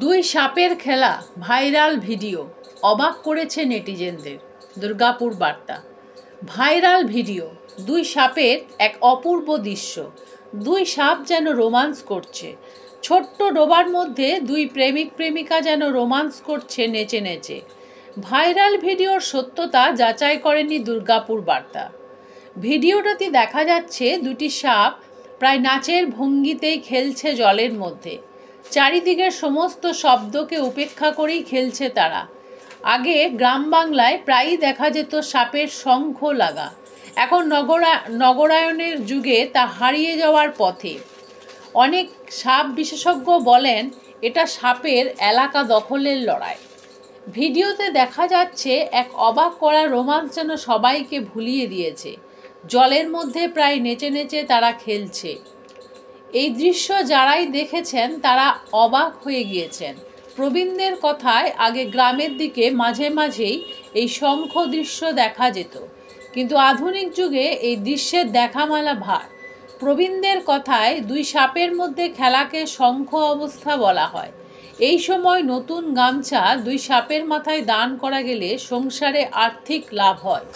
দুই সাপের খেলা ভাইরাল ভিডিও অবাক করেছে নেটিজেনদের। দুর্গাপুর বার্তা। ভাইরাল ভিডিও, দুই সাপের এক অপূর্ব দৃশ্য। দুই সাপ যেন রোমান্স করছে। ছোট্ট ডোবার মধ্যে দুই প্রেমিক প্রেমিকা যেন রোমান্স করছে নেচে নেচে। ভাইরাল ভিডিওর সত্যতা যাচাই করেনি দুর্গাপুর বার্তা। ভিডিওটাতে দেখা যাচ্ছে দুটি সাপ প্রায় নাচের ভঙ্গিতেই খেলছে জলের মধ্যে। চারিদিকের সমস্ত শব্দকে উপেক্ষা করেই খেলছে তারা। আগে গ্রাম বাংলায় প্রায়ই দেখা যেত সাপের শঙ্খ লাগা। এখন নগরায়নের যুগে তা হারিয়ে যাওয়ার পথে। অনেক সাপ বিশেষজ্ঞ বলেন এটা সাপের এলাকা দখলের লড়াই। ভিডিওতে দেখা যাচ্ছে এক অবাক করা রোমাঞ্চ যেন সবাইকে ভুলিয়ে দিয়েছে। জলের মধ্যে প্রায় নেচে নেচে তারা খেলছে। এই দৃশ্য যারাই দেখেছেন তারা অবাক হয়ে গিয়েছেন। প্রবীণদের কথায় আগে গ্রামের দিকে মাঝে মাঝেই এই শঙ্খ দৃশ্য দেখা যেত, কিন্তু আধুনিক যুগে এই দৃশ্যের দেখা মেলা ভার। প্রবীণদের কথায় দুই সাপের মধ্যে খেলাকে শঙ্খ অবস্থা বলা হয়। এই সময় নতুন গামছা দুই সাপের মাথায় দান করা গেলে সংসারে আর্থিক লাভ হয়।